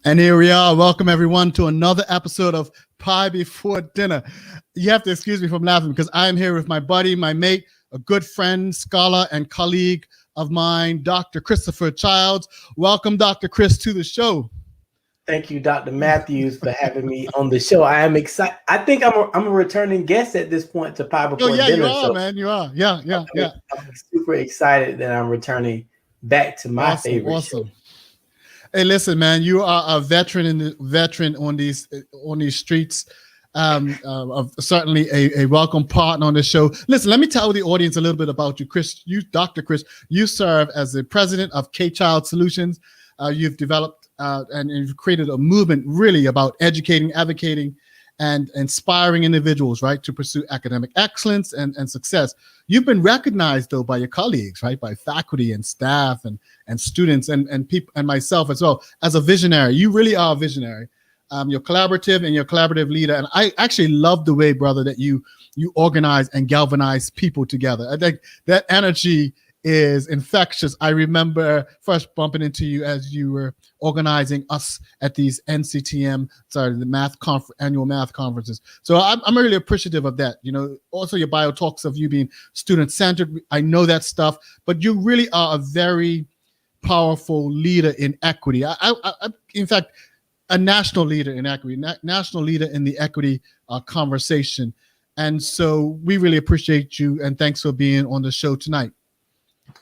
And here we are. Welcome, everyone, to another episode of Pie Before Dinner. You have to excuse me from laughing because I am here with my buddy, my mate, a good friend, scholar, and colleague of mine, Dr. Christopher Childs. Welcome, Dr. Chris, to the show. Thank you, Dr. Matthews, for having me on the show. I am excited. I think I'm a returning guest at this point to Pie Before Dinner. You are, man. You are. Yeah. I'm super excited that I'm returning back to my favorite show. Hey, listen, man, you are a veteran on these streets. Certainly a welcome partner on the show. Listen, let me tell the audience a little bit about you, Chris. Dr. Chris, you serve as the president of K-Child Solutions. You've developed and you've created a movement really about educating, advocating, and inspiring individuals, right, to pursue academic excellence and success. You've been recognized, though, by your colleagues, right, by faculty and staff and students and people and myself as well as a visionary. You really are a visionary. You're collaborative and you're a collaborative leader. And I actually love the way, brother, that you organize and galvanize people together. I think that energy is infectious. I remember first bumping into you as you were organizing us at these the annual math conferences. So I'm really appreciative of that. You know, also your bio talks of you being student-centered. I know that stuff, but you really are a very powerful leader in equity. I in fact, a national leader in equity, national leader in the equity conversation. And so we really appreciate you, and thanks for being on the show tonight.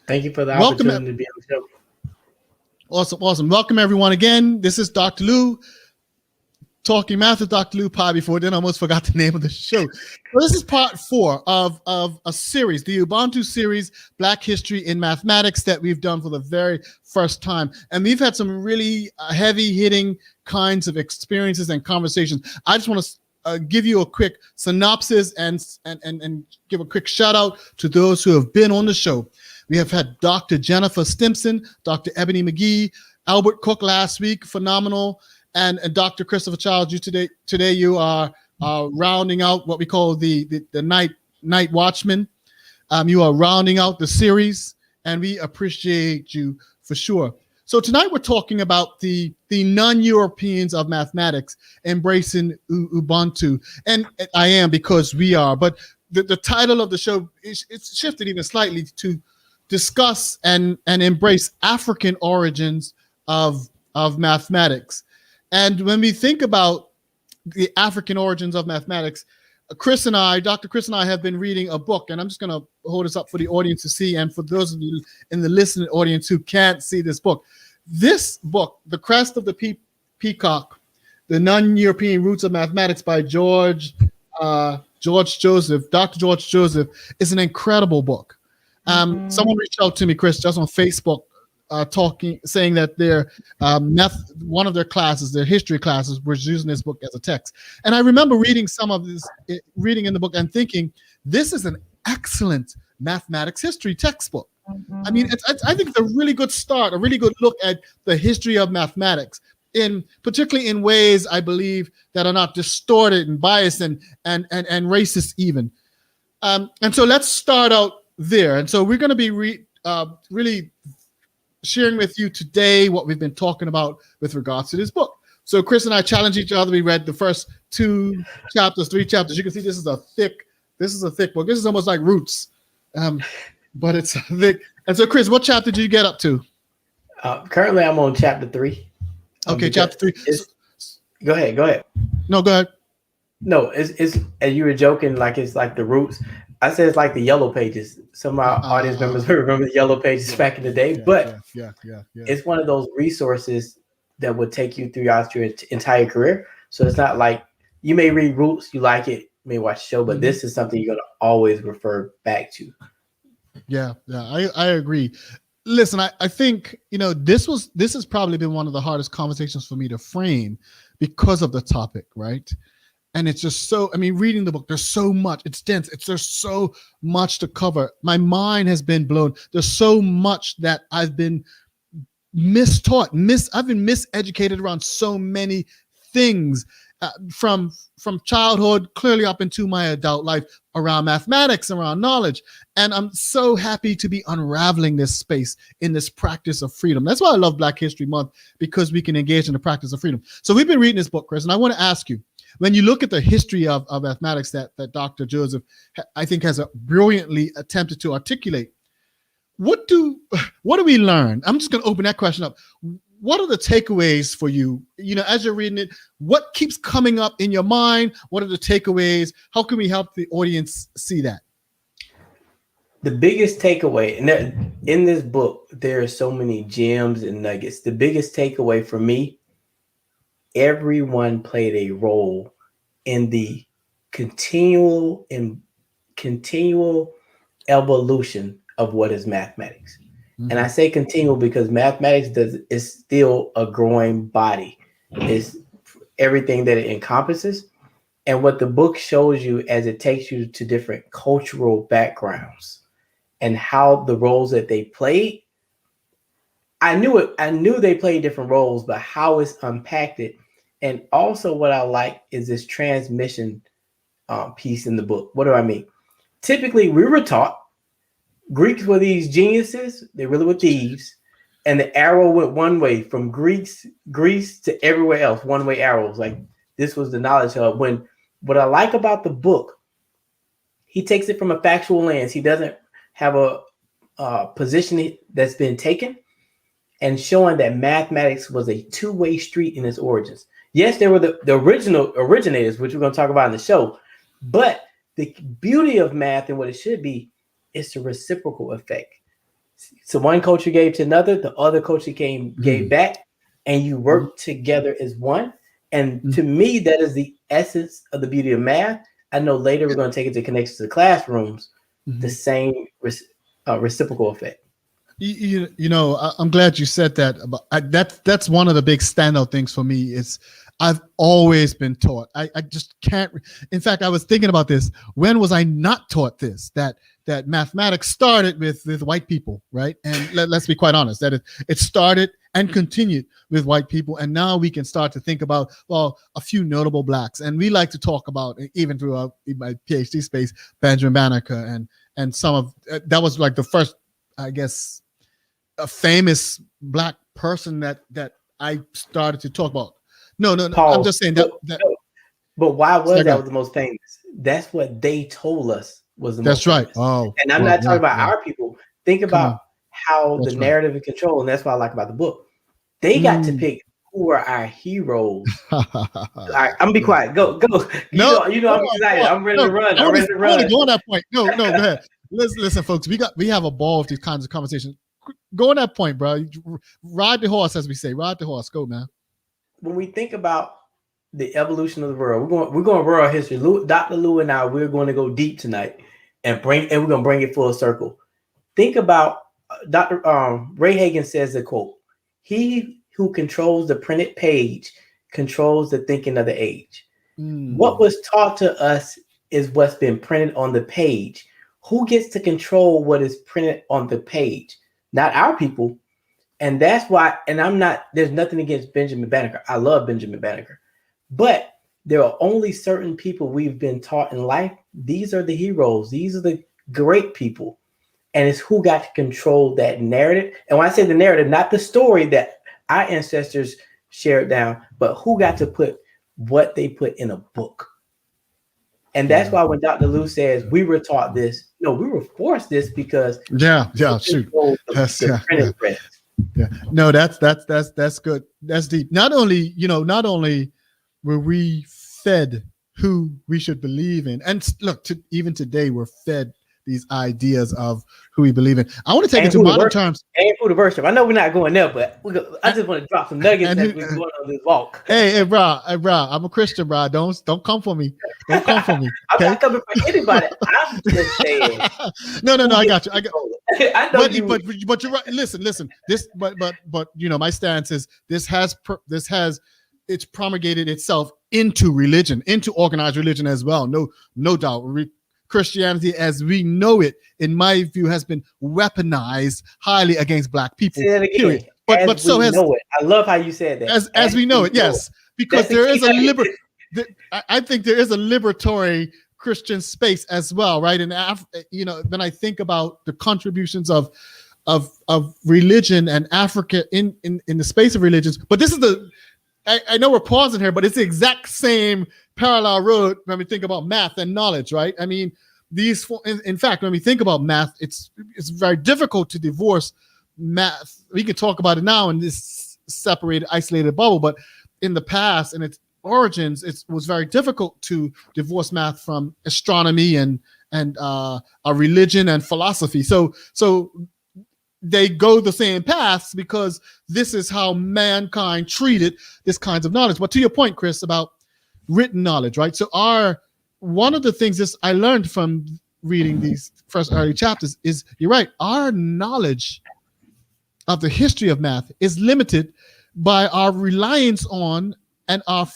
Thank you for the opportunity to be on the show. Awesome. Welcome, everyone, again. This is Dr. Lou, Talking Math with Dr. Lou Pie Before Dinner. I almost forgot the name of the show. So this is part 4 of a series, the Ubuntu series, Black History in Mathematics, that we've done for the very first time. And we've had some really heavy-hitting kinds of experiences and conversations. I just want to give you a quick synopsis and give a quick shout out to those who have been on the show. We have had Dr. Jennifer Stimson, Dr. Ebony McGee, Albert Cook last week, phenomenal, and Dr. Christopher Childs. Today you are rounding out what we call the night watchman. You are rounding out the series, and we appreciate you for sure. So tonight we're talking about the non-Europeans of mathematics embracing Ubuntu, and I am because we are. But the title of the show it's shifted even slightly to discuss and embrace African origins of mathematics. And when we think about the African origins of mathematics, Dr. Chris and I have been reading a book, and I'm just going to hold this up for the audience to see, and for those of you in the listening audience who can't see this book. This book, The Crest of the Peacock, The Non-European Roots of Mathematics by Dr. George Joseph, is an incredible book. Someone reached out to me, Chris, just on Facebook, saying that their one of their classes, their history classes, was using this book as a text. And I remember reading reading in the book and thinking, this is an excellent mathematics history textbook. I mean, I think it's a really good start, a really good look at the history of mathematics, particularly in ways, I believe, that are not distorted and biased and racist even. And so let's start out there. And so we're going to be really sharing with you today what we've been talking about with regards to this book. So Chris and I challenged each other. We read the first 3 chapters. You can see this is a thick book. This is almost like Roots, but it's thick. And so Chris, what chapter did you get up to? Currently, I'm on chapter 3. Okay, chapter 3. Go ahead. No, go ahead. No, it's as you were joking, like it's like the Roots. I said it's like the Yellow Pages. Some of our audience members remember the Yellow Pages back in the day, but it's one of those resources that would take you throughout your entire career. So it's not like you may read Roots, you like it, you may watch the show, but this is something you're going to always refer back to. Yeah, I agree. Listen, I think, this has probably been one of the hardest conversations for me to frame because of the topic, right? And it's just reading the book, there's so much, it's dense, there's so much to cover. My mind has been blown. There's so much that I've been I've been miseducated around so many things. from childhood clearly up into my adult life around mathematics, around knowledge. And I'm so happy to be unraveling this space in this practice of freedom. That's why I love Black History Month, because we can engage in the practice of freedom. So we've been reading this book, Chris, and I want to ask you, when you look at the history of mathematics that Dr. Joseph, I think, has brilliantly attempted to articulate, what do we learn? I'm just going to open that question up. What are the takeaways for you? As you're reading it, what keeps coming up in your mind? What are the takeaways? How can we help the audience see that? The biggest takeaway, and in this book, there are so many gems and nuggets. The biggest takeaway for me, everyone played a role in the continual evolution of what is mathematics. And I say continual because mathematics is still a growing body. It's everything that it encompasses. And what the book shows you as it takes you to different cultural backgrounds and how the roles that they played. I knew they played different roles, but how it's unpacked it. And also what I like is this transmission piece in the book. What do I mean? Typically, we were taught Greeks were these geniuses. They really were thieves. And the arrow went one way from Greece to everywhere else, one-way arrows. Like this was the knowledge hub. When what I like about the book, he takes it from a factual lens. He doesn't have a position that's been taken and showing that mathematics was a two-way street in its origins. Yes, there were the original originators, which we're going to talk about in the show. But the beauty of math and what it should be, it's a reciprocal effect. So one culture gave to another, the other culture gave back, and you work together as one. And to me, that is the essence of the beauty of math. I know later we're going to take it to connections to classrooms, the same reciprocal effect. I'm glad you said that. That's one of the big standout things for me. Is I've always been taught. I just can't. In fact, I was thinking about this. When was I not taught this? That mathematics started with white people, right? And let's be quite honest, that it started and continued with white people. And now we can start to think about, well, a few notable Blacks. And we like to talk about, even through my PhD space, Benjamin Banneker and some of, that was like the first, I guess, a famous Black person that I started to talk about. No, Paul, I'm just saying that. But why was that was the most famous? That's what they told us was the most famous. Oh, and I'm not talking about our people. Think about how the narrative is controlled, and that's what I like about the book. They got to pick who are our heroes. All right, I'm gonna be quiet. Go. No, you know I'm excited. I'm ready to run. I'm ready to run. Go on that point. No, go ahead. Listen, folks. We have evolved these kinds of conversations. Go on that point, bro. Ride the horse, as we say. Ride the horse. Go, man. When we think about the evolution of the world, we're going rural history. Dr. Lou and I, we're going to go deep tonight and we're going to bring it full circle. Think about Dr. Ray Hagan says the quote: "He who controls the printed page controls the thinking of the age." What was taught to us is what's been printed on the page. Who gets to control what is printed on the page? Not our people. And that's why, and there's nothing against Benjamin Banneker. I love Benjamin Banneker. But there are only certain people we've been taught in life. These are the heroes. These are the great people. And it's who got to control that narrative. And when I say the narrative, not the story that our ancestors shared down, but who got to put what they put in a book. And that's why when Dr. Lou says we were taught this, no, we were forced this because shoot. The printed press. Yeah, no, that's good. That's deep. Not only were we fed who we should believe in, and look, even today we're fed these ideas of who we believe in. I want to take it to modern terms. And who the worship. I know we're not going there, but I just want to drop some nuggets as we're going on this walk. Hey, bro, I'm a Christian, bro. Don't come for me. Don't come for me. Okay? I'm not coming for anybody. I'm just saying. No, I got you. I know but you're right. Listen. This, but my stance is this has it's promulgated itself into religion, into organized religion as well. No doubt. Christianity as we know it, in my view, has been weaponized highly against Black people. Period. But so has know it. I love how you said that. As we know it, yes. Because there is a liberty. I think there is a liberatory Christian space as well, right? And when I think about the contributions of religion and Africa in the space of religions, but this is I know we're pausing here, but it's the exact same parallel road when we think about math and knowledge, right? I mean, in fact, when we think about math, it's very difficult to divorce math. We can talk about it now in this separated, isolated bubble, but in the past, in its origins, it was very difficult to divorce math from astronomy and a religion and philosophy. So they go the same paths because this is how mankind treated this kinds of knowledge. But to your point, Chris, about written knowledge, right? So one of the things I learned from reading these first early chapters is, you're right, our knowledge of the history of math is limited by our reliance on and our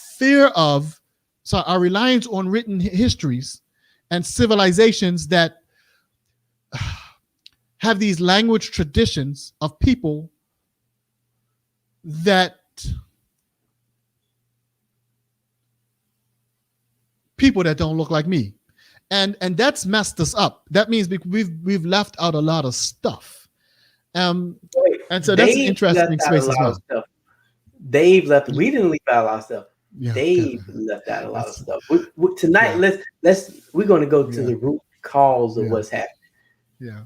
reliance on written histories and civilizations that have these language traditions of people that don't look like me, and that's messed us up. That means we've left out a lot of stuff, and so that's an interesting space as well. Dave left. We didn't leave out a lot of stuff. Yeah, Dave left out a lot of stuff. Tonight, we're going to go to the root cause of what's happening. Yeah.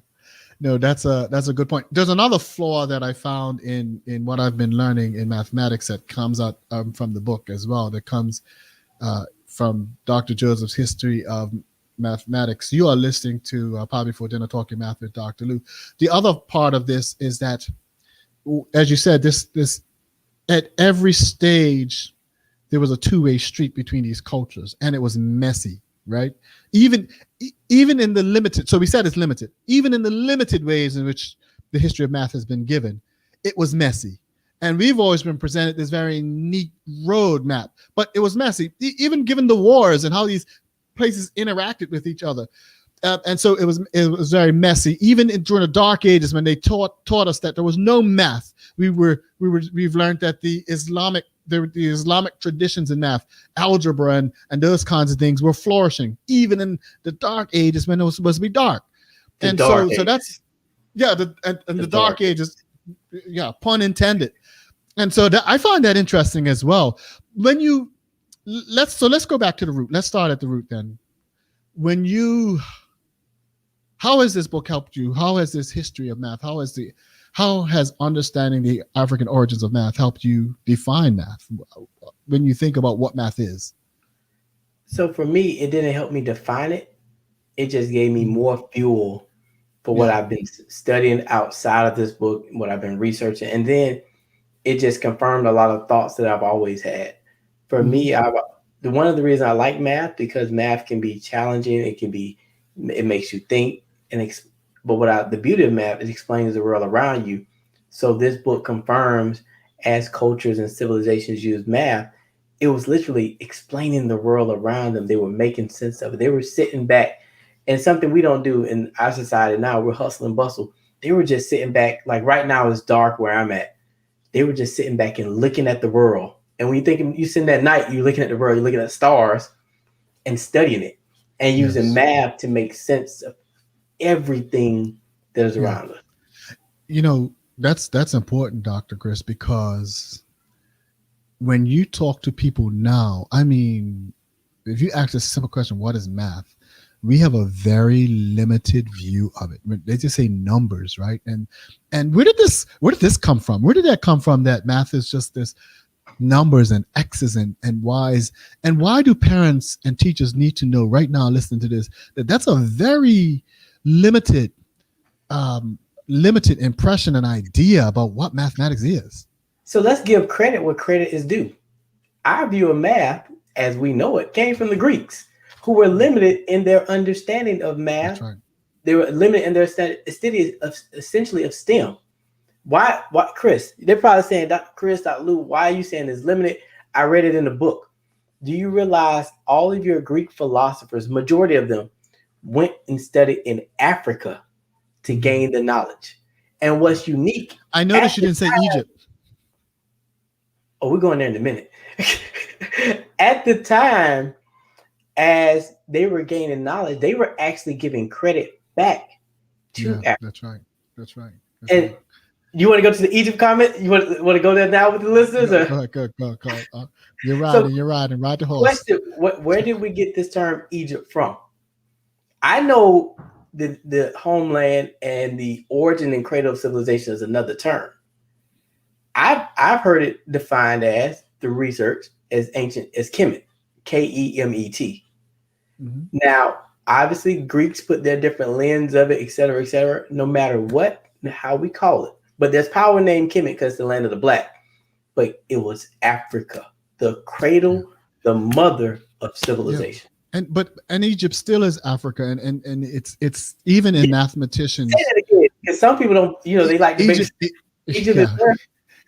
No, that's a good point. There's another flaw that I found in what I've been learning in mathematics that comes out from the book as well. That comes from Dr. Joseph's History of Mathematics. You are listening to Pie Before Dinner Talking Math with Dr. Lou. The other part of this is that, as you said, this at every stage there was a two-way street between these cultures, and it was messy, right? Even in the limited, so we said it's limited, even in the limited ways in which the history of math has been given, it was messy. And we've always been presented this very neat roadmap, but it was messy, even given the wars and how these places interacted with each other. And so it was very messy. Even during the Dark Ages, when they taught us that there was no math, we've learned that the Islamic traditions in math, algebra and those kinds of things were flourishing, even in the Dark Ages when it was supposed to be dark. And so that's the Dark Ages, pun intended. And so I find that interesting as well. Let's go back to the root. Let's start at the root then. How has this book helped you? How has this history of math? How has understanding the African origins of math helped you define math when you think about what math is? So for me, it didn't help me define it. It just gave me more fuel for what I've been studying outside of this book, what I've been researching. And then it just confirmed a lot of thoughts that I've always had. For me, one of the reasons I like math, because math can be challenging. It makes you think. But the beauty of math is explaining the world around you. So this book confirms, as cultures and civilizations use math, it was literally explaining the world around them. They were making sense of it. They were sitting back, and something we don't do in our society now, we're hustle and bustle. They were just sitting back. Like right now it's dark where I'm at. They were just sitting back and looking at the world. And when you sitting at night, you're looking at the world, you're looking at stars and studying it and using math to make sense of everything that is around us. That's important, Dr. Chris, because when you talk to people now, I mean, if you ask a simple question, what is math? We have a very limited view of it. They just say numbers, right? And where did this come from? Where did that come from, that math is just this numbers and X's and Y's? And why do parents and teachers need to know right now, listening to this, that's a very limited impression and idea about what mathematics is? So let's give credit where credit is due. Our view of math, as we know it, came from the Greeks, who were limited in their understanding of math. That's right. They were limited in their study essentially of STEM. Why, Chris? They're probably saying, Dr. Chris, Dr. Lou, why are you saying it's limited? I read it in the book. Do you realize all of your Greek philosophers, majority of them, went and studied in Africa to gain the knowledge? And what's unique, I noticed you didn't say Egypt. Oh, we're going there in a minute. At the time, as they were gaining knowledge, they were actually giving credit back to Africa. That's right. That's right. And you want to go to the Egypt comment? You want to go there now with the listeners? Go ahead. You're riding. Ride the horse. Question: where did we get this term Egypt from? I know the homeland and the origin and cradle of civilization is another term. I've heard it defined as, through research, as ancient as Kemet, Kemet. Mm-hmm. Now, obviously, Greeks put their different lens of it, et cetera, no matter what, how we call it. But there's power named Kemet because it's the land of the black. But it was Africa, the cradle, the mother of civilization. Yeah. And Egypt still is Africa, and it's even in mathematictions. Say that again, because some people don't, they like to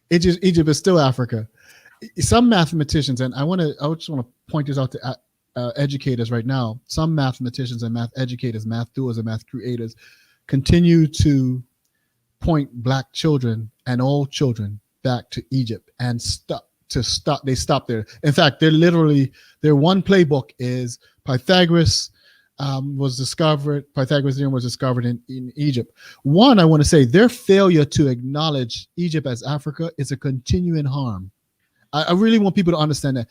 Egypt is still Africa. Some mathematicians, and I just want to point this out to educators right now. Some mathematicians and math educators, math doers, and math creators continue to point black children and all children back to Egypt and they stop there. In fact, their one playbook is Pythagoras was discovered in Egypt. One, I want to say their failure to acknowledge Egypt as Africa is a continuing harm. I really want people to understand that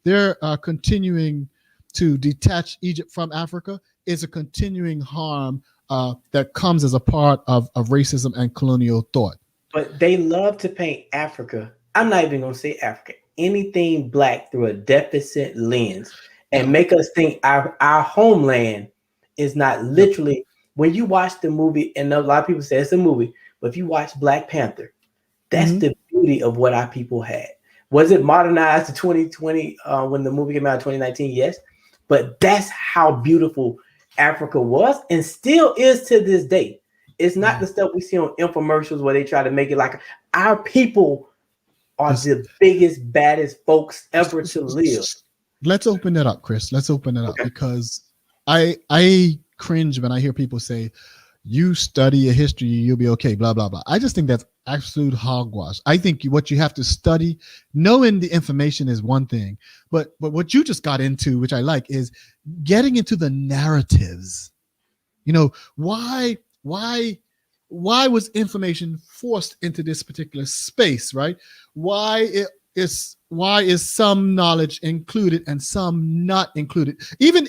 they're continuing to detach Egypt from Africa is a continuing harm that comes as a part of racism and colonial thought. But they love to paint Africa. I'm not even going to say Africa. Anything black through a deficit lens and make us think our homeland is not literally. When you watch the movie, and a lot of people say it's a movie, but if you watch Black Panther, that's the beauty of what our people had. Was it modernized to 2020 when the movie came out in 2019? Yes. But that's how beautiful Africa was and still is to this day. It's not the stuff we see on infomercials where they try to make it like our people are the biggest, baddest folks ever to live. Let's open that up, Chris. Let's open it up because I cringe when I hear people say, you study a history, you'll be okay, blah, blah, blah. I just think that's absolute hogwash. I think what you have to study, knowing the information is one thing, but what you just got into, which I like, is getting into the narratives. Why was information forced into this particular space, right? Why is some knowledge included and some not included? Even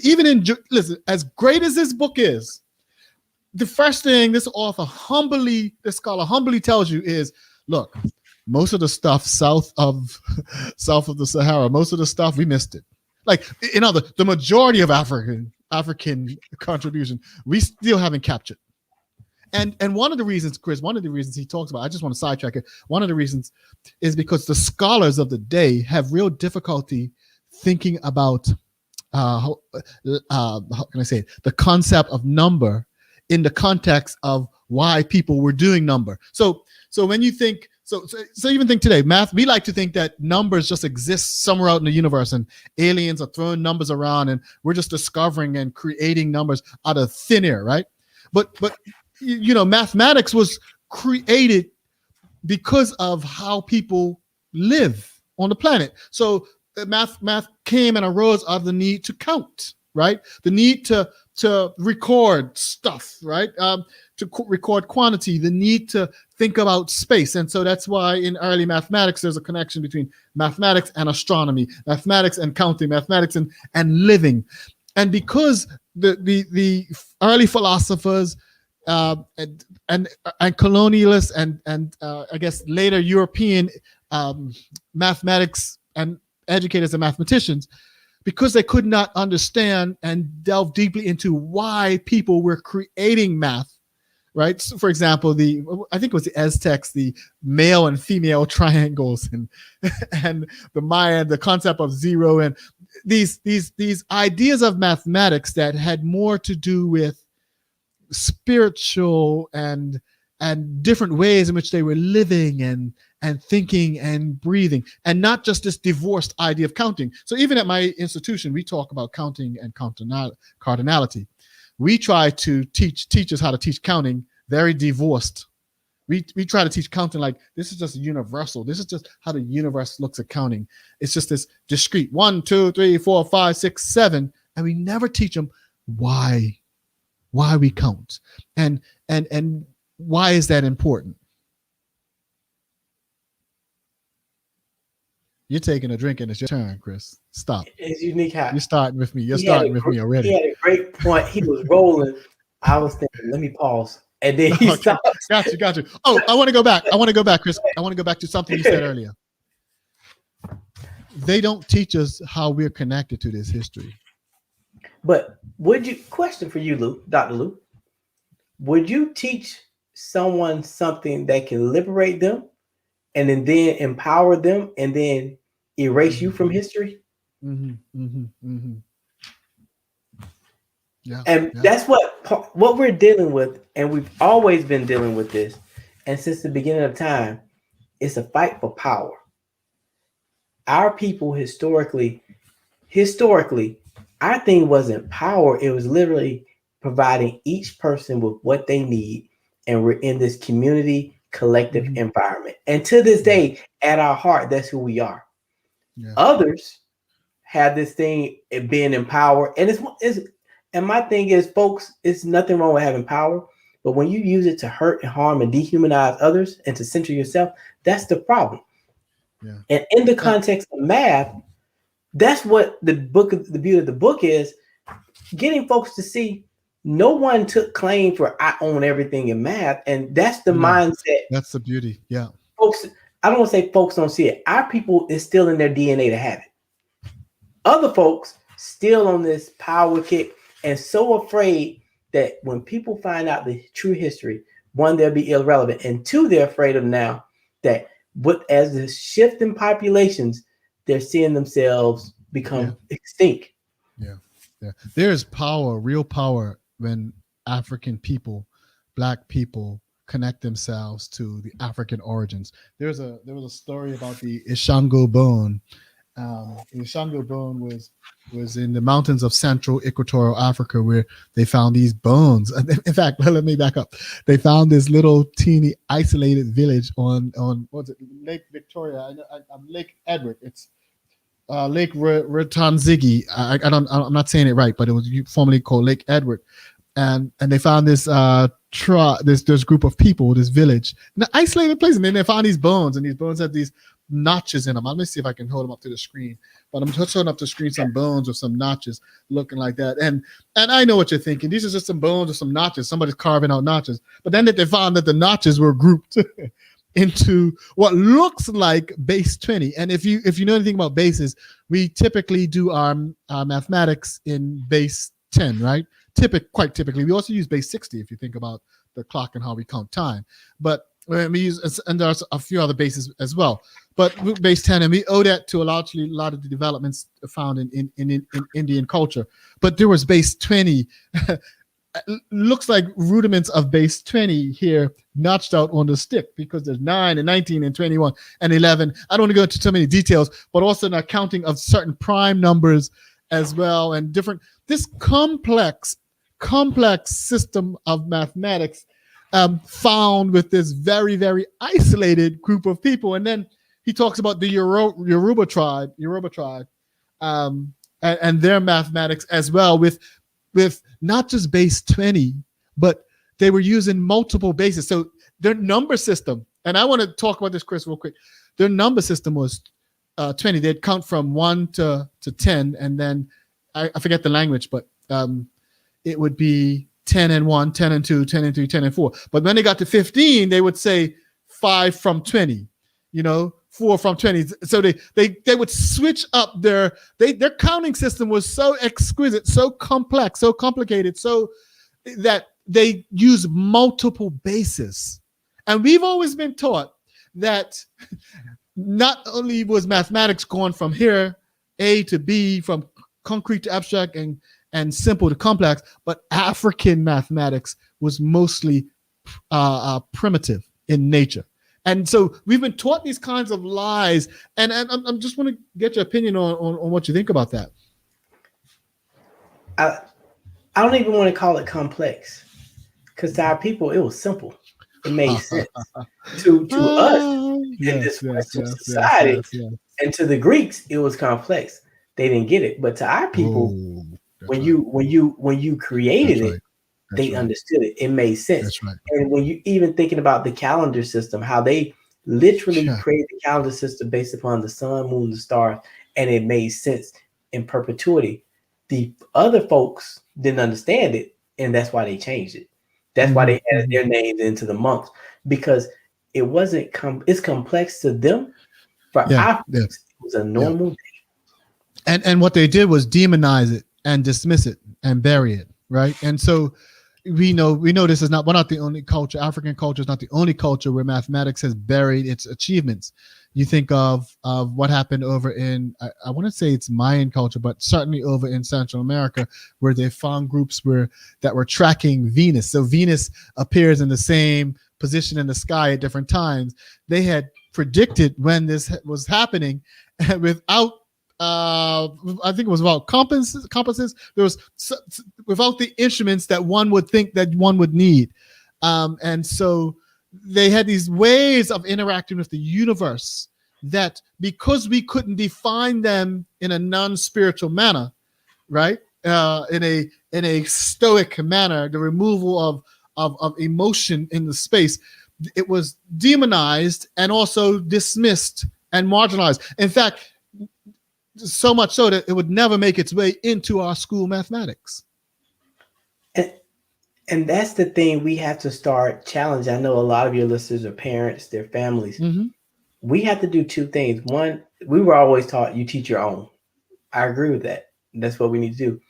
listen, as great as this book is, the first thing this scholar humbly tells you is, look, most of the stuff south of the Sahara, most of the stuff we missed it. Like the majority of African contribution we still haven't captured. And one of the reasons, Chris, he talks about, I just want to sidetrack it. One of the reasons is because the scholars of the day have real difficulty thinking about how can I say it? The concept of number in the context of why people were doing number. So when you think, so even think today, math, we like to think that numbers just exist somewhere out in the universe and aliens are throwing numbers around and we're just discovering and creating numbers out of thin air, right? But mathematics was created because of how people live on the planet. So math came and arose out of the need to count, right? The need to record stuff, right? To record quantity, the need to think about space. And so that's why in early mathematics, there's a connection between mathematics and astronomy, mathematics and counting, mathematics and living. And because the early philosophers and colonialists and I guess later European mathematics and educators and mathematicians, because they could not understand and delve deeply into why people were creating math, right? So for example, I think it was the Aztecs, the male and female triangles and the Mayan, the concept of zero, and these ideas of mathematics that had more to do with spiritual and different ways in which they were living and thinking and breathing, and not just this divorced idea of counting. So even at my institution, we talk about counting and cardinality. We try to teach teachers how to teach counting very divorced We try to teach counting like this is just universal. This is just how the universe looks at counting. It's just this discrete 1, 2, 3, 4, 5, 6, 7, and we never teach them why we count and why is that important. You're taking a drink and it's your turn, Chris. Stop. It's unique how you're starting with me. You're starting with me already. He had a great point. He was rolling. I was thinking, let me pause. And then he stopped. Got you. Oh, I want to go back, Chris. I want to go back to something you said earlier. They don't teach us how we're connected to this history. But question for you, Dr. Lou, would you teach someone something that can liberate them and then empower them and then erase you from history? Yeah, and that's what we're dealing with, and we've always been dealing with this, and since the beginning of time, it's a fight for power. Our people historically, our thing wasn't power; it was literally providing each person with what they need, and we're in this community collective environment. And to this day, at our heart, that's who we are. Yeah. Others have this thing of being in power, and and my thing is, folks, it's nothing wrong with having power, but when you use it to hurt and harm and dehumanize others and to center yourself, that's the problem. Yeah. And in the context of math, that's what the beauty of the book is, getting folks to see no one took claim for I own everything in math. And that's the mindset. That's the beauty. Yeah. Folks, I don't want to say folks don't see it. Our people is still in their DNA to have it. Other folks still on this power kick and so afraid that when people find out the true history, one, they'll be irrelevant. And two, they're afraid of now that as the shift in populations, they're seeing themselves become extinct. Yeah. There's power, real power, when African people, Black people connect themselves to the African origins. There was a story about the Shanghai Bone. The Shanghai Bone was in the mountains of central equatorial Africa, where they found these bones. In fact, let me back up. They found this little teeny isolated village on what's it, Lake Victoria, Lake Edward. It's Lake Ratanzigi. I'm not saying it right, but it was formerly called Lake Edward. And they found this this group of people, this village, in an isolated place, and then they found these bones, and these bones had these notches in them. Let me see if I can hold them up to the screen. But I'm just holding up to the screen some bones with some notches looking like that. And I know what you're thinking. These are just some bones or some notches. Somebody's carving out notches. But then they found that the notches were grouped into what looks like base 20. And if you know anything about bases, we typically do our mathematics in base 10, right? Quite typically. We also use base 60 if you think about the clock and how we count time. But we use, and there's a few other bases as well. But base 10, and we owe that to a lot of the developments found in Indian culture. But there was base 20. Looks like rudiments of base 20 here notched out on the stick, because there's 9 and 19 and 21 and 11. I don't want to go into too many details, but also an accounting of certain prime numbers as well, and this complex system of mathematics found with this very, very isolated group of people. And then he talks about the Yoruba tribe, and their mathematics as well, with not just base 20, but they were using multiple bases. So their number system, and I want to talk about this, Chris, real quick. Their number system was 20. They'd count from 1 to 10, and then I forget the language, but it would be 10 and 1, 10 and 2, 10 and 3, 10 and 4. But when they got to 15, they would say 5 from 20, 4 from 20. So they would switch up their counting system was so exquisite, so complex, so complicated, so that they use multiple bases. And we've always been taught that not only was mathematics going from here, A to B, from concrete to abstract and simple to complex, but African mathematics was mostly primitive in nature. And so we've been taught these kinds of lies, and I just want to get your opinion on what you think about that. I don't even want to call it complex, because to our people, it was simple. It made sense to us in this Western society, and to the Greeks, it was complex. They didn't get it, but to our people, when you created it, they understood it. It made sense. And when you even thinking about the calendar system, how they literally created the calendar system based upon the sun, moon, the stars, and it made sense in perpetuity. The other folks didn't understand it, and that's why they changed it. That's why they added their names into the months, because it wasn't it's complex to them. For our folks, it was a normal day. And what they did was demonize it and dismiss it and bury it, right? And so we know this is we're not the only culture. African culture is not the only culture where mathematics has buried its achievements. You think of what happened over in, I want to say it's Mayan culture, but certainly over in Central America, where they found groups that were tracking Venus. So Venus appears in the same position in the sky at different times. They had predicted when this was happening, and without I think it was about compasses. There was without the instruments that one would think that one would need, and so they had these ways of interacting with the universe that, because we couldn't define them in a non-spiritual manner, right? In a stoic manner, the removal of emotion in the space, it was demonized and also dismissed and marginalized. In fact, so much so that it would never make its way into our school mathematics. And that's the thing we have to start challenging. I know a lot of your listeners are parents, their families. We have to do two things. One, we were always taught you teach your own. I agree with that. That's what we need to do.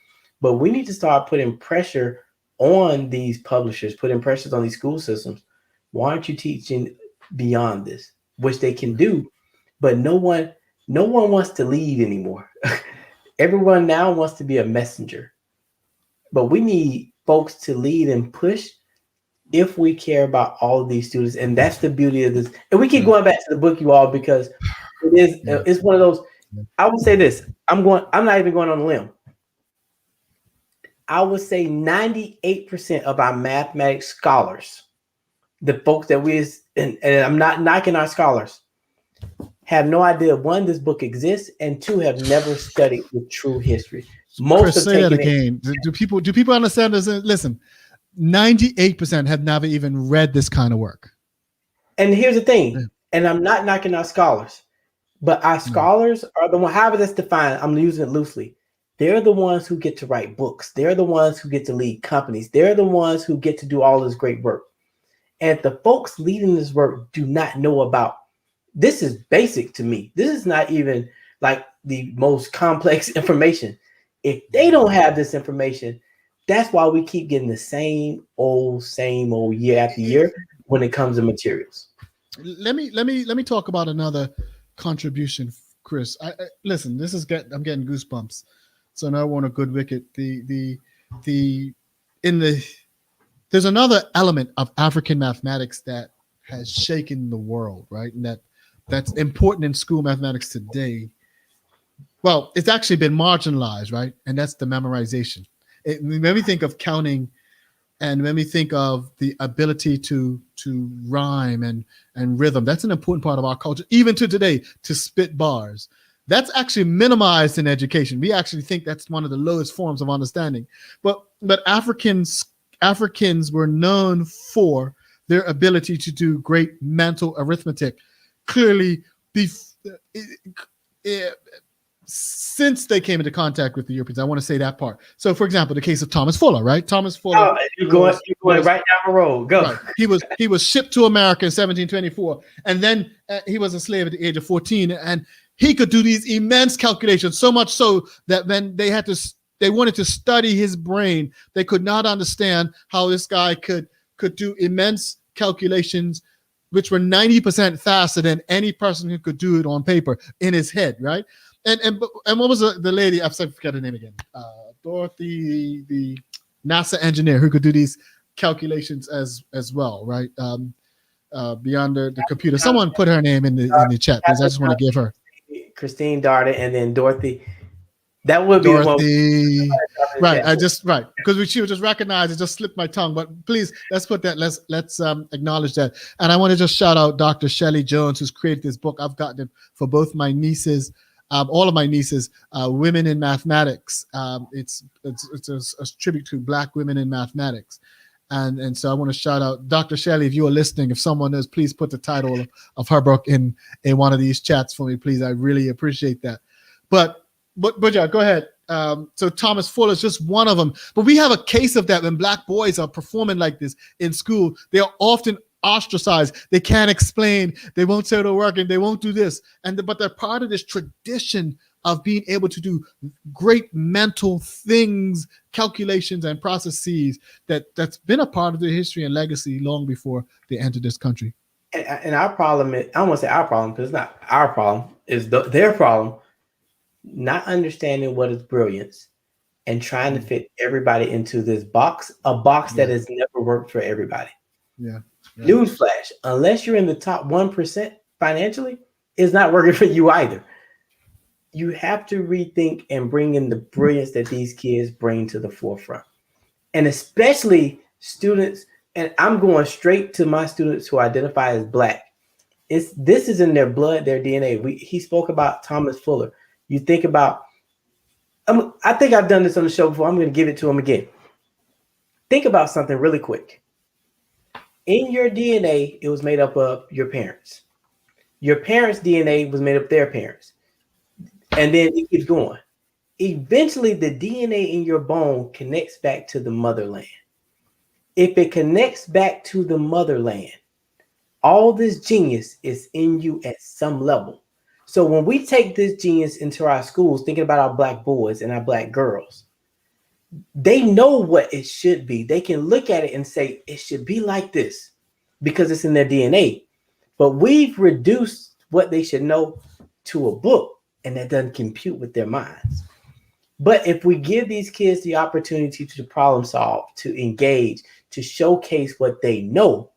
But we need to start putting pressure on these publishers, putting pressures on these school systems. Why aren't you teaching beyond this, which they can do, but no one wants to lead anymore. Everyone now wants to be a messenger. But we need folks to lead and push if we care about all of these students. And that's the beauty of this. And we keep going back to the book, you all, because it's one of those. I would say this. I'm not even going on a limb. I would say 98% of our mathematics scholars, the folks that and I'm not knocking our scholars, have no idea, one, this book exists, and two, have never studied the true history. Most Chris, say that again. Do people understand this? Listen, 98% have never even read this kind of work. And here's the thing, and I'm not knocking our scholars, but our scholars are the one, however that's defined, I'm using it loosely. They're the ones who get to write books. They're the ones who get to lead companies. They're the ones who get to do all this great work. And if the folks leading this work do not know about, this is basic to me. This is not even like the most complex information. If they don't have this information, that's why we keep getting the same old year after year when it comes to materials. Let me talk about another contribution, Chris. Listen, I'm getting goosebumps. So now I want a good wicket. There's another element of African mathematics that has shaken the world, right? And that's important in school mathematics today. Well, it's actually been marginalized, right? And that's the memorization. When we think of counting, and when we think of the ability to rhyme and rhythm, that's an important part of our culture, even to today, to spit bars. That's actually minimized in education. We actually think that's one of the lowest forms of understanding. But Africans were known for their ability to do great mental arithmetic. Clearly, since they came into contact with the Europeans, I want to say that part. So, for example, the case of Thomas Fuller, right? Thomas Fuller. You're going right down the road. Go. Right. He was shipped to America in 1724, and then he was a slave at the age of 14, and he could do these immense calculations, so much so that when they wanted to study his brain, they could not understand how this guy could do immense calculations, which were 90% faster than any person who could do it on paper in his head, right? And what was the lady? I forgot her name again. Dorothy, the NASA engineer who could do these calculations as well, right? Beyond the computer. Someone put her name in the chat because I just want to give her. Christine Darden, and then Dorothy. That would be Dorothy. Right. I just because she was just recognized. It just slipped my tongue. But please, let's put that. Let's acknowledge that. And I want to just shout out Dr. Shelley Jones, who's created this book. I've gotten it for both my nieces, all of my nieces, Women in Mathematics. It's a tribute to Black women in mathematics. And so I want to shout out Dr. Shelley. If you are listening, if someone is, please put the title of her book in one of these chats for me, please. I really appreciate that. But yeah, go ahead. So Thomas Fuller is just one of them. But we have a case of that when Black boys are performing like this in school. They are often ostracized. They can't explain. They won't say their work and they won't do this. But they're part of this tradition of being able to do great mental things, calculations, and processes that's been a part of their history and legacy long before they entered this country. And our problem is, I don't want to say our problem because it's not our problem, it's their problem. Not understanding what is brilliance and trying to fit everybody into this box, a box that has never worked for everybody. Yeah. Newsflash, unless you're in the top 1% financially, it's not working for you either. You have to rethink and bring in the brilliance that these kids bring to the forefront. And especially students, and I'm going straight to my students who identify as Black. This is in their blood, their DNA. He spoke about Thomas Fuller. You think about, I think I've done this on the show before. I'm going to give it to him again. Think about something really quick. In your DNA, it was made up of your parents. Your parents' DNA was made up of their parents. And then it keeps going. Eventually, the DNA in your bone connects back to the motherland. If it connects back to the motherland, all this genius is in you at some level. So when we take this genius into our schools, thinking about our Black boys and our Black girls, they know what it should be. They can look at it and say, it should be like this because it's in their DNA. But we've reduced what they should know to a book, and that doesn't compute with their minds. But if we give these kids the opportunity to problem solve, to engage, to showcase what they know,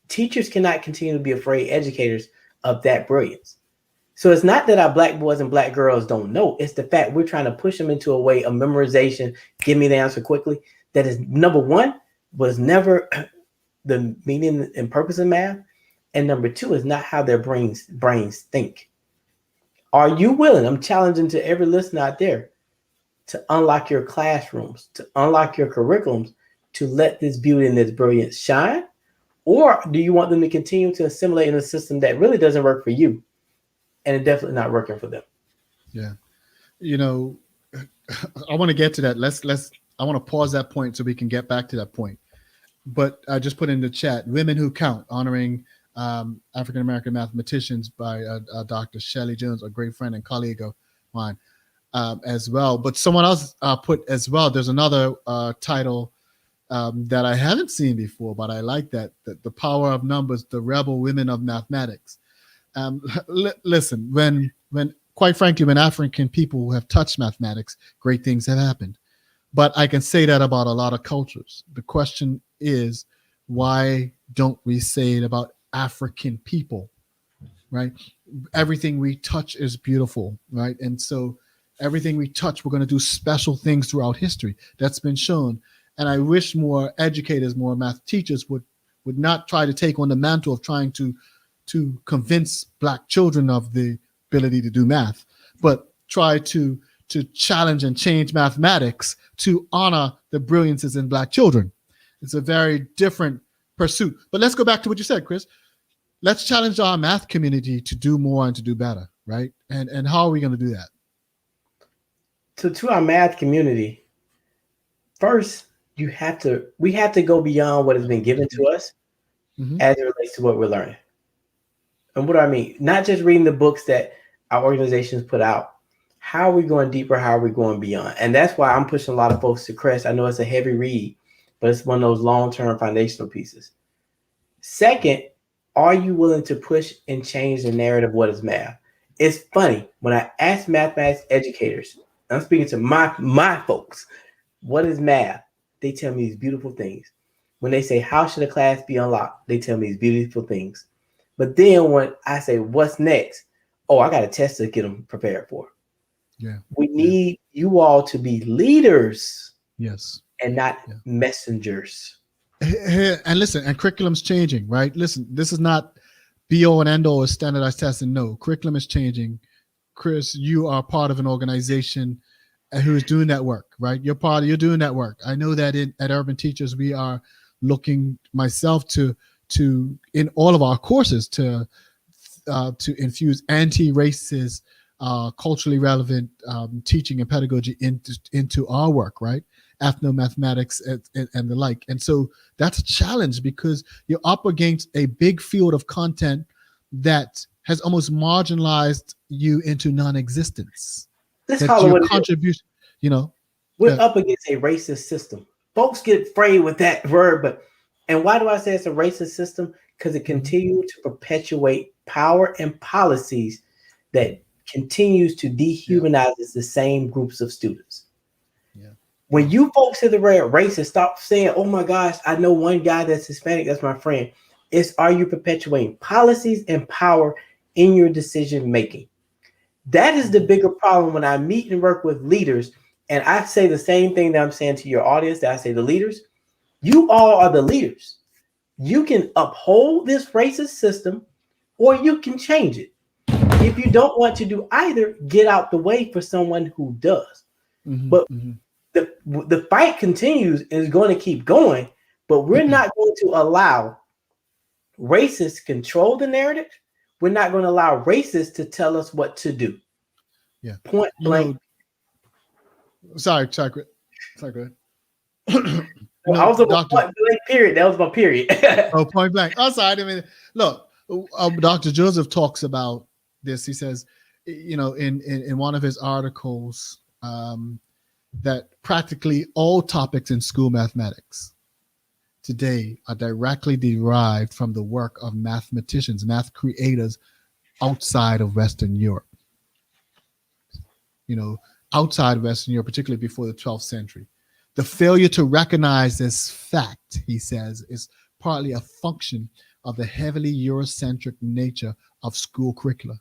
teachers cannot continue to be afraid, educators, of that brilliance. So it's not that our Black boys and Black girls don't know. It's the fact we're trying to push them into a way of memorization, give me the answer quickly. That is, number one, was never the meaning and purpose of math. And number two is not how their brains think. Are you willing? I'm challenging to every listener out there to unlock your classrooms, to unlock your curriculums, to let this beauty and this brilliance shine? Or do you want them to continue to assimilate in a system that really doesn't work for you? And it's definitely not working for them. Yeah. You know, I want to get to that. I want to pause that point so we can get back to that point. But I just put in the chat, Women Who Count, honoring African-American mathematicians by Dr. Shelley Jones, a great friend and colleague of mine as well. But someone else put as well, there's another title that I haven't seen before, but I like that the power of numbers, the rebel women of mathematics. Listen, when quite frankly, when African people have touched mathematics, great things have happened. But I can say that about a lot of cultures. The question is, why don't we say it about African people, right? Everything we touch is beautiful, right? And so everything we touch, we're going to do special things throughout history. That's been shown. And I wish more educators, more math teachers would not try to take on the mantle of trying to convince Black children of the ability to do math, but try to challenge and change mathematics to honor the brilliances in Black children. It's a very different pursuit. But let's go back to what you said, Chris. Let's challenge our math community to do more and to do better, right? And how are we going to do that? So to our math community, first, we have to go beyond what has been given to us as it relates to what we're learning. And what do I mean? Not just reading the books that our organizations put out. How are we going deeper? How are we going beyond? And that's why I'm pushing a lot of folks to CREST. I know it's a heavy read, but it's one of those long-term foundational pieces. Second, are you willing to push and change the narrative of what is math? It's funny, when I ask mathematics educators, I'm speaking to my folks, what is math? They tell me these beautiful things. When they say, how should a class be unlocked? They tell me these beautiful things. But then when I say, what's next? Oh, I got a test to get them prepared for. We need you all to be leaders. Yes. And not messengers. And listen, and curriculum's changing, right? Listen, this is not be all and end all with standardized testing. No, curriculum is changing. Chris, you are part of an organization who is doing that work, right? You're doing that work. I know that at Urban Teachers, we are looking myself to in all of our courses to infuse anti-racist, culturally relevant teaching and pedagogy into our work, right? Ethnomathematics and the like. And so that's a challenge because you're up against a big field of content that has almost marginalized you into non-existence. Let's call it what contribution, we're up against a racist system. Folks get afraid with that word, and why do I say it's a racist system? Because it continues to perpetuate power and policies that continues to dehumanize the same groups of students. When you folks in the racist, stop saying, oh my gosh, I know one guy that's Hispanic, that's my friend. Are you perpetuating policies and power in your decision making? That is the bigger problem when I meet and work with leaders. And I say the same thing that I'm saying to your audience, that I say the leaders, you all are the leaders. You can uphold this racist system or you can change it. If you don't want to do either, get out the way for someone who does. But the fight continues and is going to keep going, but we're not going to allow racists control the narrative. We're not going to allow racists to tell us what to do. Yeah. Point blank. Sorry, go ahead. I was on point blank period. That was my period. Oh, point blank. Oh, sorry. I mean, look, Dr. Joseph talks about this. He says, in one of his articles, that practically all topics in school mathematics today are directly derived from the work of mathematicians, math creators outside of Western Europe. Outside of Western Europe, particularly before the 12th century. The failure to recognize this fact, he says, is partly a function of the heavily Eurocentric nature of school curricula,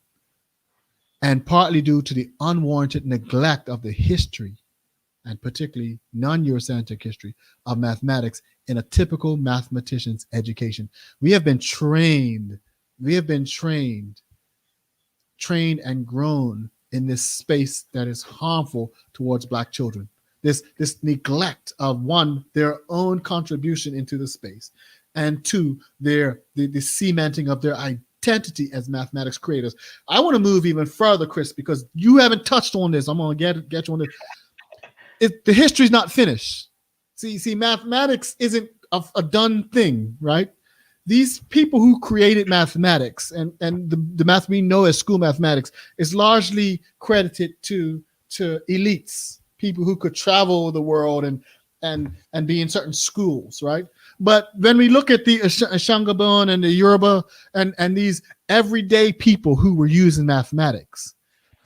and partly due to the unwarranted neglect of the history, and particularly non-Eurocentric history, of mathematics in a typical mathematician's education. We have been trained and grown in this space that is harmful towards Black children. This neglect of, one, their own contribution into the space, and two, the cementing of their identity as mathematics creators. I want to move even further, Chris, because you haven't touched on this. I'm going to get you on this. The history's not finished. See, mathematics isn't a done thing, right? These people who created mathematics and the math we know as school mathematics is largely credited to elites, people who could travel the world and be in certain schools, right? But when we look at the Shanghai Bone and the Yoruba and these everyday people who were using mathematics,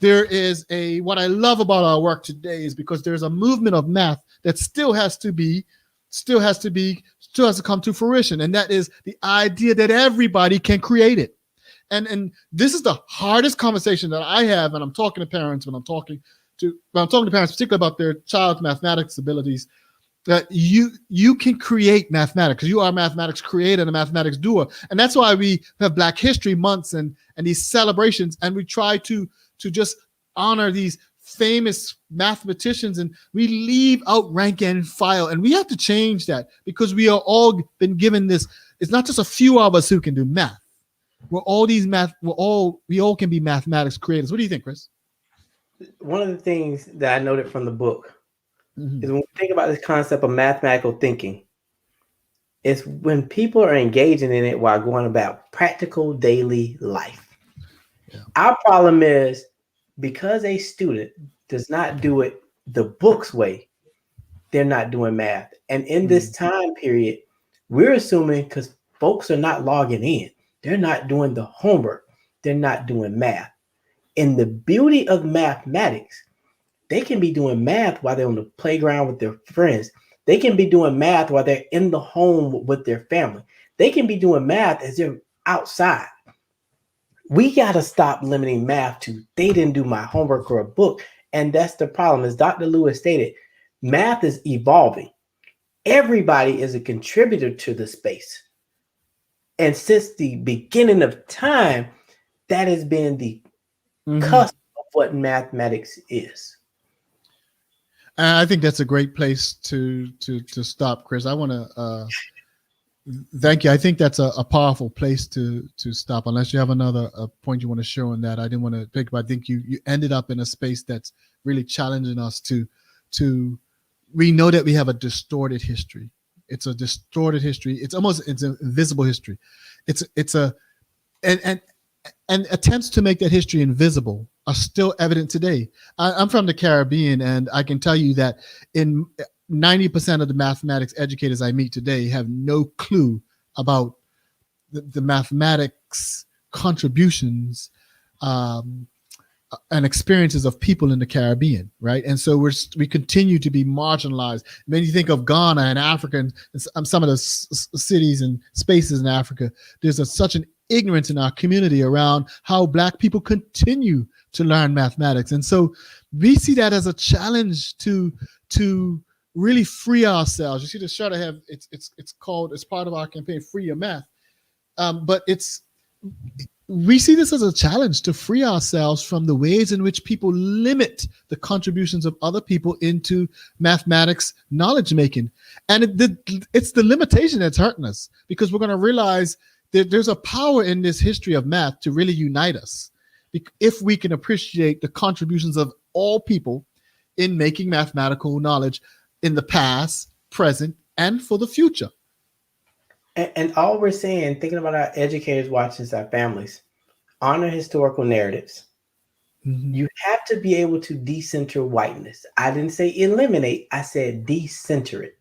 there is what I love about our work today is because there's a movement of math that still has to come to fruition. And that is the idea that everybody can create it. And this is the hardest conversation that I have. And I'm talking to parents when I'm talking to parents, particularly about their child's mathematics abilities, that you can create mathematics. You are a mathematics creator and a mathematics doer. And that's why we have Black History Months and these celebrations. And we try to just honor these famous mathematicians, and we leave out rank and file. And we have to change that because we are all been given this. It's not just a few of us who can do math. We all can be mathematics creators. What do you think, Chris? One of the things that I noted from the book is when we think about this concept of mathematical thinking, it's when people are engaging in it while going about practical daily life. Yeah. Our problem is because a student does not do it the book's way, they're not doing math. And in this time period, we're assuming because folks are not logging in, they're not doing the homework, they're not doing math. And the beauty of mathematics, they can be doing math while they're on the playground with their friends. They can be doing math while they're in the home with their family. They can be doing math as they're outside. We got to stop limiting math to they didn't do my homework or a book And that's the problem. As Dr. Lewis stated, math is evolving. Everybody is a contributor to the space. And since the beginning of time, that has been the cusp of what mathematics is. I think that's a great place to stop, Chris. I want to thank you. I think that's a powerful place to stop. Unless you have another point you want to share on that, I didn't want to pick, but I think you ended up in a space that's really challenging us to. We know that we have a distorted history. It's a distorted history. It's an invisible history. And attempts to make that history invisible are still evident today. I'm from the Caribbean, and I can tell you that in 90% of the mathematics educators I meet today have no clue about the mathematics contributions and experiences of people in the Caribbean, right? And so we continue to be marginalized. When you think of Ghana and Africa and some of the cities and spaces in Africa, there's such an ignorance in our community around how Black people continue to learn mathematics. And so we see that as a challenge to really free ourselves. You see the shirt I have, it's part of our campaign, Free Your Math. But we see this as a challenge to free ourselves from the ways in which people limit the contributions of other people into mathematics knowledge making. And it's the limitation that's hurting us, because we're going to realize that there's a power in this history of math to really unite us if we can appreciate the contributions of all people in making mathematical knowledge in the past, present, and for the future. And all we're saying, thinking about our educators watching, our families, honor historical narratives. You have to be able to decenter whiteness. I didn't say eliminate, I said decenter it.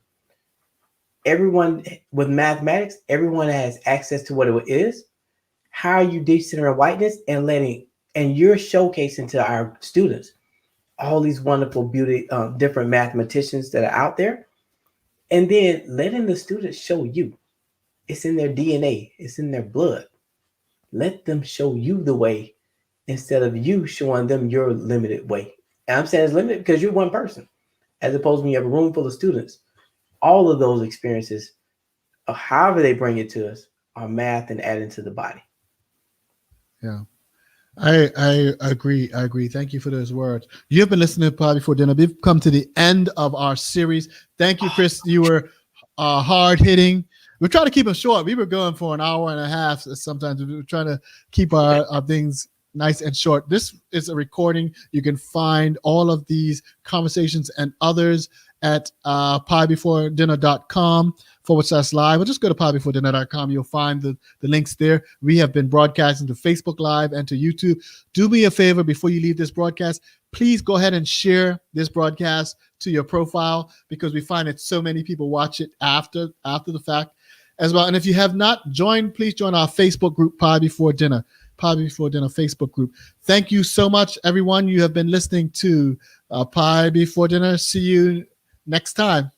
Everyone with mathematics, everyone has access to what it is. How are you decentering whiteness and you're showcasing to our students all these wonderful, different mathematicians that are out there, and then letting the students show you. It's in their DNA. It's in their blood. Let them show you the way instead of you showing them your limited way. And I'm saying it's limited because you're one person, as opposed to when you have a room full of students. All of those experiences, however they bring it to us, are math and adding to the body. Yeah. I agree. Thank you for those words. You've been listening to Pie Before Dinner. We've come to the end of our series. Thank you, Chris. You were hard hitting. We're trying to keep them short. We were going for an hour and a half. Sometimes we were trying to keep our things nice and short. This is a recording. You can find all of these conversations and others at piebeforedinner.com/live, or just go to piebeforedinner.com. You'll find the links there. We have been broadcasting to Facebook Live and to YouTube. Do me a favor before you leave this broadcast. Please go ahead and share this broadcast to your profile, because we find that so many people watch it after the fact as well. And if you have not joined, please join our Facebook group, Pie Before Dinner. Pie Before Dinner Facebook group. Thank you so much, everyone. You have been listening to Pie Before Dinner. See you next time.